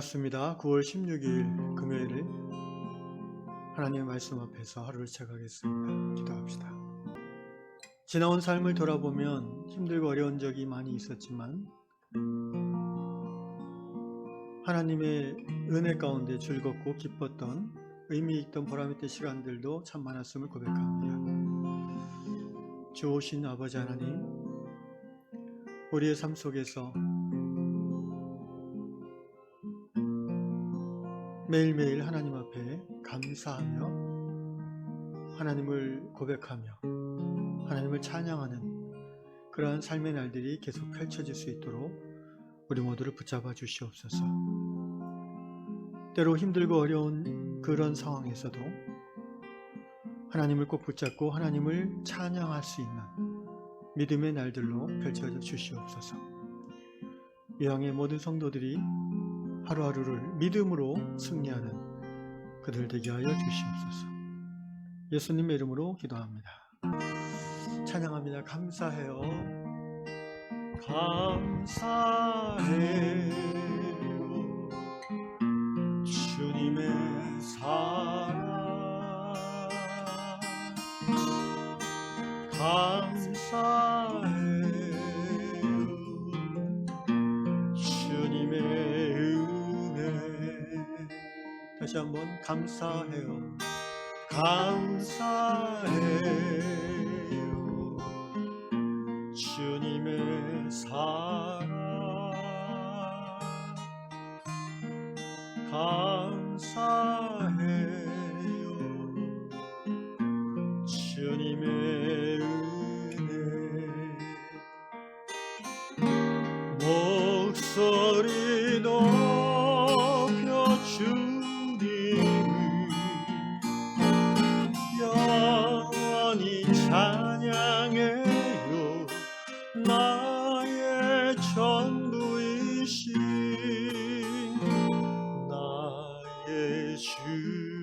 반갑습니다. 9월 16일 금요일을 하나님의 말씀 앞에서 하루를 시작하겠습니다. 기도합시다. 지나온 삶을 돌아보면 힘들고 어려운 적이 많이 있었지만 하나님의 은혜 가운데 즐겁고 기뻤던 의미 있던 보람있던 시간들도 참 많았음을 고백합니다. 좋으신 아버지 하나님, 우리의 삶 속에서 매일매일 하나님 앞에 감사하며 하나님을 고백하며 하나님을 찬양하는 그러한 삶의 날들이 계속 펼쳐질 수 있도록 우리 모두를 붙잡아 주시옵소서. 때로 힘들고 어려운 그런 상황에서도 하나님을 꼭 붙잡고 하나님을 찬양할 수 있는 믿음의 날들로 펼쳐져 주시옵소서. 이왕의 모든 성도들이 하루하루를 믿음으로 승리하는 그들 되게 하여 주시옵소서. 예수님의 이름으로 기도합니다. 찬양합니다. 감사해요. 감사해요. 주님의 사랑 감사해요. 주님의 다시 한번 감사해요. 감사해요. 주님의 사랑 감사해요. 주님의 은혜 목소리 높여 영원히 찬양해요. 나의 전부이신 나의 주님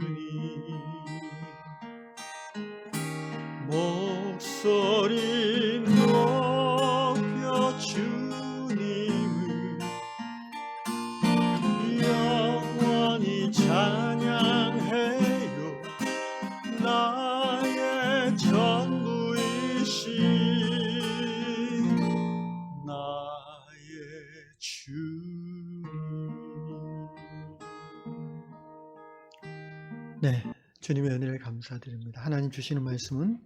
목소리 높여 주님을 영원히 찬양해요. 나의 전부이신 나의 주님. 네, 주님의 은혜를 감사드립니다. 하나님 주시는 말씀은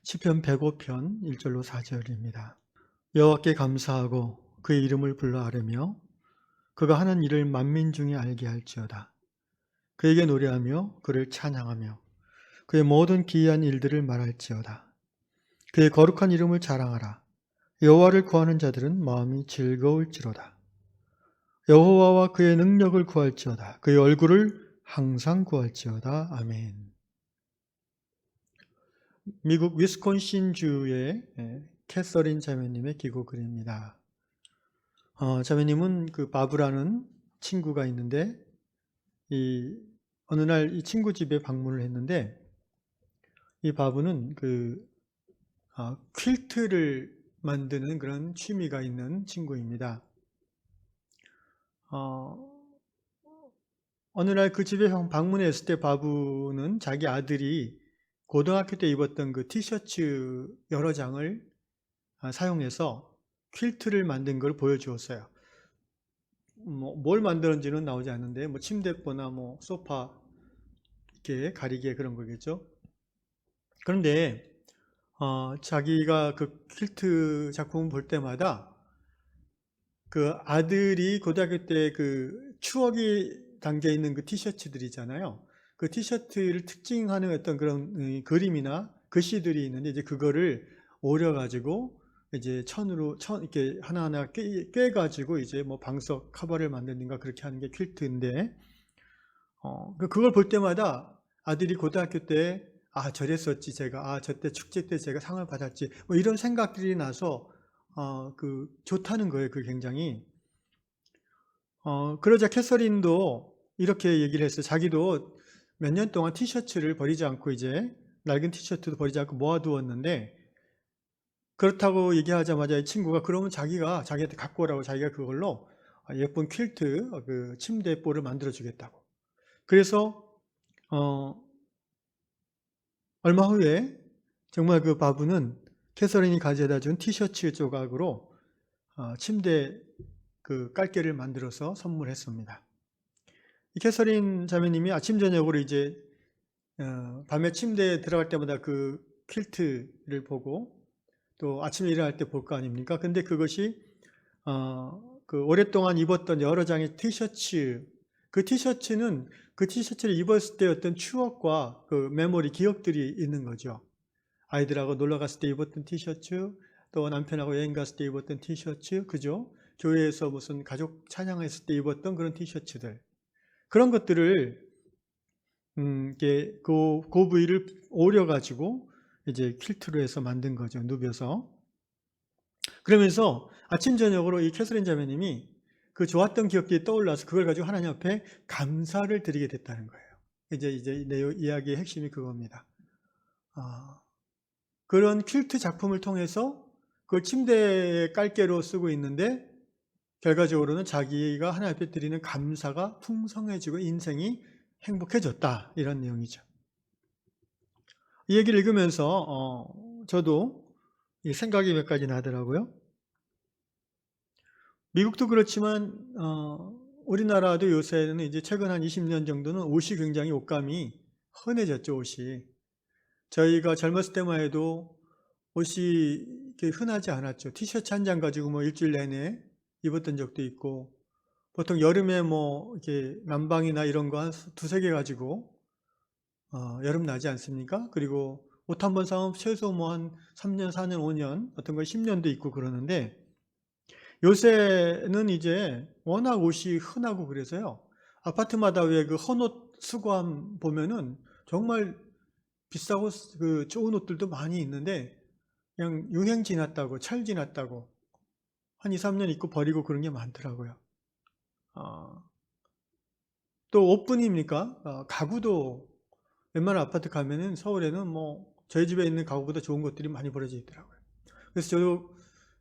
시편 105편 1절로 4절입니다. 여호와께 감사하고 그의 이름을 불러 아뢰며 그가 하는 일을 만민 중에 알게 할지어다. 그에게 노래하며 그를 찬양하며 그의 모든 기이한 일들을 말할지어다. 그의 거룩한 이름을 자랑하라. 여호와를 구하는 자들은 마음이 즐거울지로다. 여호와와 그의 능력을 구할지어다. 그의 얼굴을 항상 구할지어다. 아멘. 미국 위스콘신주의 캐서린 자매님의 기고글입니다. 자매님은 그 바브라는 친구가 있는데 어느 날 이 친구 집에 방문을 했는데 이 바브는 퀼트를 만드는 그런 취미가 있는 친구입니다. 어느 날 그 집에 방문했을 때 바브는 자기 아들이 고등학교 때 입었던 그 티셔츠 여러 장을 사용해서 퀼트를 만든 걸 보여주었어요. 뭘 만들었는지는 나오지 않는데 침대포나 소파 이렇게 가리개 그런 거겠죠. 그런데 자기가 그 퀼트 작품을 볼 때마다 그 아들이 고등학교 때 그 추억이 담겨 있는 그 티셔츠들이잖아요. 그 티셔츠를 특징하는 어떤 그런 그림이나 글씨들이 있는데 이제 그거를 오려가지고 이제 천으로 이렇게 하나하나 꿰가지고 이제 방석 커버를 만드는가 그렇게 하는 게 퀼트인데 그걸 볼 때마다 아들이 고등학교 때 저랬었지 제가 저때 축제 때 제가 상을 받았지 이런 생각들이 나서 좋다는 거예요. 그 굉장히 그러자 캐서린도 이렇게 얘기를 했어요. 자기도 몇 년 동안 티셔츠를 버리지 않고 이제 낡은 티셔츠도 버리지 않고 모아두었는데 그렇다고 얘기하자마자 이 친구가 그러면 자기한테 갖고 오라고 자기가 그걸로 예쁜 퀼트 그 침대 볼을 만들어 주겠다고. 그래서 얼마 후에 정말 그 바브는 캐서린이 가져다 준 티셔츠 조각으로 침대 그 깔개를 만들어서 선물했습니다. 이 캐서린 자매님이 아침 저녁으로 이제 밤에 침대에 들어갈 때마다 그 퀼트를 보고 또 아침에 일어날 때 볼 거 아닙니까? 근데 그것이 그 오랫동안 입었던 여러 장의 티셔츠, 그 티셔츠는 그 티셔츠를 입었을 때 어떤 추억과 그 메모리, 기억들이 있는 거죠. 아이들하고 놀러 갔을 때 입었던 티셔츠, 또 남편하고 여행 갔을 때 입었던 티셔츠, 그죠? 교회에서 무슨 가족 찬양했을 때 입었던 그런 티셔츠들. 그런 것들을, 이게 그 부위를 오려가지고 이제 퀼트로 해서 만든 거죠. 누벼서. 그러면서 아침, 저녁으로 이 캐서린 자매님이 그 좋았던 기억들이 떠올라서 그걸 가지고 하나님 앞에 감사를 드리게 됐다는 거예요. 이제 이야기의 핵심이 그겁니다. 그런 퀼트 작품을 통해서 그걸 침대에 깔개로 쓰고 있는데 결과적으로는 자기가 하나님 앞에 드리는 감사가 풍성해지고 인생이 행복해졌다. 이런 내용이죠. 이 얘기를 읽으면서 저도 생각이 몇 가지 나더라고요. 미국도 그렇지만 우리나라도 요새는 이제 최근 한 20년 정도는 옷이 굉장히 옷감이 흔해졌죠. 옷이. 저희가 젊었을 때만 해도 옷이 이렇게 흔하지 않았죠. 티셔츠 한 장 가지고 뭐 일주일 내내 입었던 적도 있고, 보통 여름에 뭐 이렇게 난방이나 이런 거 한 두세 개 가지고 여름 나지 않습니까? 그리고 옷 한 번 사면 최소 뭐 한 3년, 4년, 5년, 어떤 건 10년도 있고 그러는데, 요새는 이제 워낙 옷이 흔하고 그래서요. 아파트마다 왜 그 헌옷 수거함 보면은 정말 비싸고 그 좋은 옷들도 많이 있는데 그냥 유행 지났다고, 철 지났다고 한 2, 3년 입고 버리고 그런 게 많더라고요. 또 옷뿐입니까? 가구도 웬만한 아파트 가면은 서울에는 뭐 저희 집에 있는 가구보다 좋은 것들이 많이 버려져 있더라고요. 그래서 저도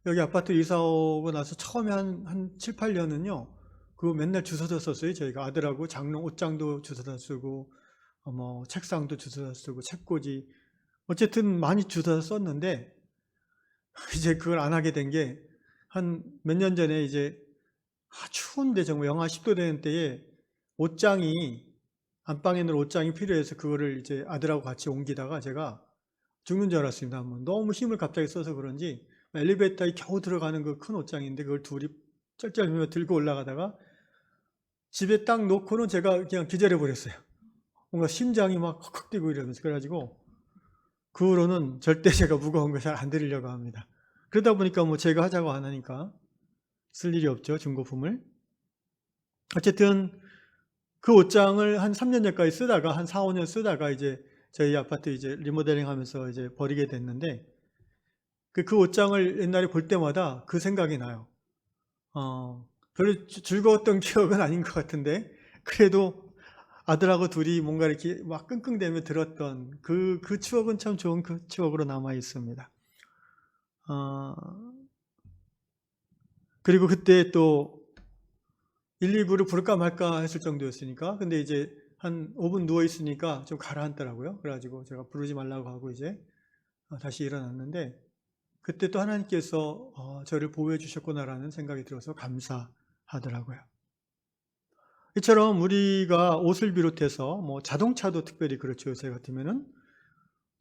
여기 아파트 이사 오고 나서 처음에 한 7, 8년은요, 그거 맨날 주워다 썼어요. 저희가 아들하고 장롱 옷장도 주워다 쓰고, 뭐 책상도 주워다 쓰고, 책꽂이. 어쨌든 많이 주워다 썼는데, 이제 그걸 안 하게 된 게, 한 몇 년 전에 이제, 추운데 정말 영하 10도 되는 때에 옷장이, 안방에 넣을 옷장이 필요해서 그거를 이제 아들하고 같이 옮기다가 제가 죽는 줄 알았습니다. 한번. 너무 힘을 갑자기 써서 그런지 엘리베이터에 겨우 들어가는 그 큰 옷장인데 그걸 둘이 쩔쩔매며 들고 올라가다가 집에 딱 놓고는 제가 그냥 기절해 버렸어요. 뭔가 심장이 막 헉헉 뛰고 이러면서. 그래가지고 그 후로는 절대 제가 무거운 거 잘 안 들이려고 합니다. 그러다 보니까 뭐 제가 하자고 안 하니까 쓸 일이 없죠. 중고품을. 어쨌든 그 옷장을 한 3년 전까지 쓰다가 한 4, 5년 쓰다가 이제 저희 아파트 이제 리모델링 하면서 이제 버리게 됐는데, 그 옷장을 옛날에 볼 때마다 그 생각이 나요. 별로 즐거웠던 기억은 아닌 것 같은데, 그래도 아들하고 둘이 뭔가 이렇게 막 끙끙대며 들었던 그 추억은 참 좋은 그 추억으로 남아 있습니다. 그리고 그때 또 119를 부를까 말까 했을 정도였으니까, 근데 이제 한 5분 누워 있으니까 좀 가라앉더라고요. 그래가지고 제가 부르지 말라고 하고 이제 다시 일어났는데, 그때 또 하나님께서 저를 보호해 주셨구나라는 생각이 들어서 감사하더라고요. 이처럼 우리가 옷을 비롯해서 뭐 자동차도 특별히 그렇죠. 요새 같으면은.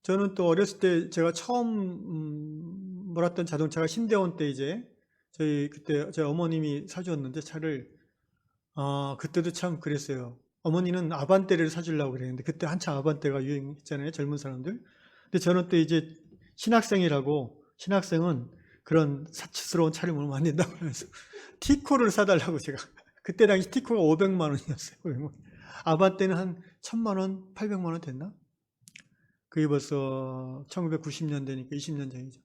저는 또 어렸을 때 제가 처음 몰았던 자동차가 신대원 때 이제 그때 저희 어머님이 사주었는데 차를, 그때도 참 그랬어요. 어머니는 아반떼를 사주려고 그랬는데 그때 한참 아반떼가 유행했잖아요. 젊은 사람들. 근데 저는 또 이제 신학생은 그런 사치스러운 차를 몰면 안 된다고 하면서 티코를 사달라고 제가. 그때 당시 티코가 500만 원이었어요. 아반떼는 한 1000만 원, 800만 원 됐나? 그게 벌써 1990년대니까 20년 전이죠.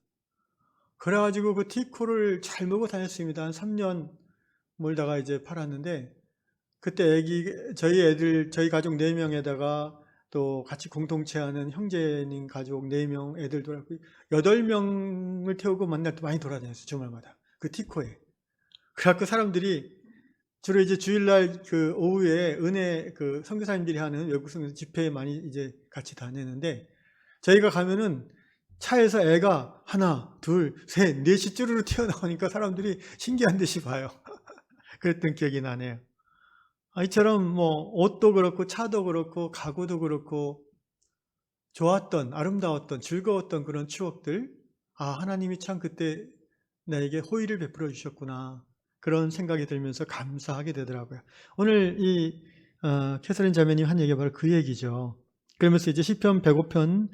그래가지고 그 티코를 잘 몰고 다녔습니다. 한 3년 몰다가 이제 팔았는데, 그때 저희 가족 4명에다가 또 같이 공동체 하는 형제님 가족 4명 애들도 8명을 태우고 만날 때 많이 돌아다녔어요. 주말마다. 그 티코에. 그래갖고 사람들이 주로 이제 주일날 그 오후에 은혜 그 선교사님들이 하는 외국 선교 집회에 많이 이제 같이 다니는데, 저희가 가면은 차에서 애가 하나, 둘, 셋, 넷이 쭈르르 튀어나오니까 사람들이 신기한 듯이 봐요. 그랬던 기억이 나네요. 이처럼 뭐 옷도 그렇고 차도 그렇고 가구도 그렇고 좋았던, 아름다웠던, 즐거웠던 그런 추억들, 하나님이 참 그때 나에게 호의를 베풀어 주셨구나, 그런 생각이 들면서 감사하게 되더라고요. 오늘 이 캐서린 자매님 한 얘기가 바로 그 얘기죠. 그러면서 이제 시편 105편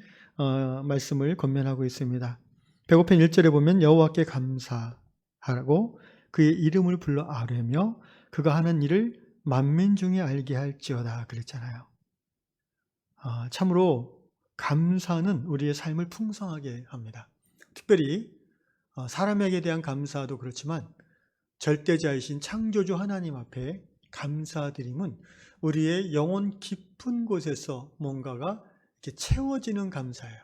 말씀을 권면하고 있습니다. 105편 1절에 보면 여호와께 감사하고 그의 이름을 불러 아뢰며 그가 하는 일을 만민 중에 알게 할지어다 그랬잖아요. 참으로 감사는 우리의 삶을 풍성하게 합니다. 특별히 사람에게 대한 감사도 그렇지만 절대자이신 창조주 하나님 앞에 감사드림은 우리의 영혼 깊은 곳에서 뭔가가 이렇게 채워지는 감사예요.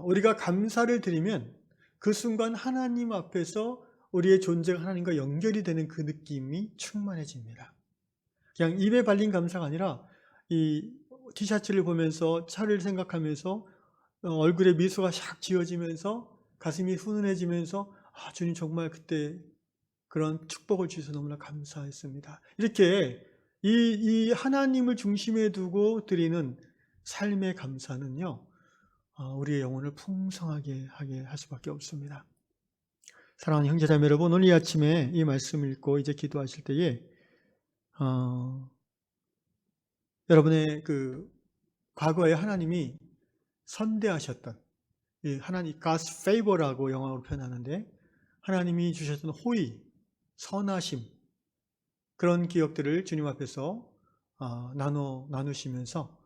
우리가 감사를 드리면 그 순간 하나님 앞에서 우리의 존재가 하나님과 연결이 되는 그 느낌이 충만해집니다. 그냥 입에 발린 감사가 아니라 이 티셔츠를 보면서 차를 생각하면서 얼굴에 미소가 샥 지어지면서 가슴이 훈훈해지면서 주님 정말 그때 그런 축복을 주셔서 너무나 감사했습니다. 이렇게 이 하나님을 중심에 두고 드리는 삶의 감사는요, 우리의 영혼을 풍성하게 하게 할 수밖에 없습니다. 사랑하는 형제자매 여러분, 오늘 이 아침에 이 말씀을 읽고 이제 기도하실 때에 여러분의 그 과거에 하나님이 선대하셨던 하나님 God's favor라고 영어로 표현하는데, 하나님이 주셨던 호의, 선하심, 그런 기억들을 주님 앞에서 나누시면서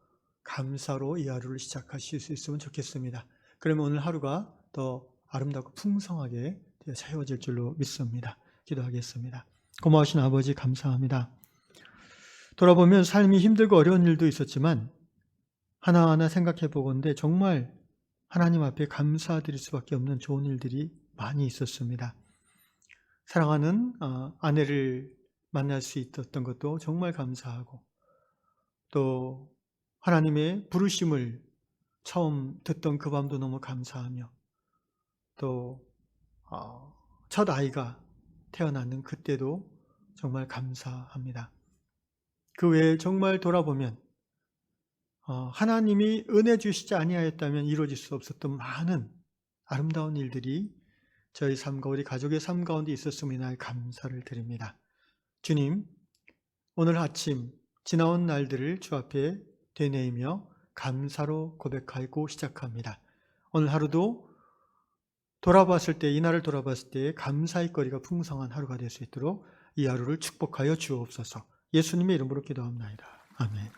감사로 이 하루를 시작하실 수 있으면 좋겠습니다. 그러면 오늘 하루가 더 아름답고 풍성하게 채워질 줄로 믿습니다. 기도하겠습니다. 고마우신 아버지 감사합니다. 돌아보면 삶이 힘들고 어려운 일도 있었지만 하나하나 생각해 보건대 정말 하나님 앞에 감사드릴 수밖에 없는 좋은 일들이 많이 있었습니다. 사랑하는 아내를 만날 수 있었던 것도 정말 감사하고, 또 하나님의 부르심을 처음 듣던 그 밤도 너무 감사하며, 또 첫 아이가 태어나는 그때도 정말 감사합니다. 그 외에 정말 돌아보면 하나님이 은혜 주시지 아니하였다면 이루어질 수 없었던 많은 아름다운 일들이 저희 삶과 우리 가족의 삶 가운데 있었음을 인하여 감사를 드립니다. 주님, 오늘 아침 지나온 날들을 주 앞에 되뇌이며 감사로 고백하고 시작합니다. 오늘 하루도 돌아봤을 때, 이날을 돌아봤을 때 감사의 거리가 풍성한 하루가 될 수 있도록 이 하루를 축복하여 주옵소서. 예수님의 이름으로 기도합니다. 아멘.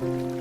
음.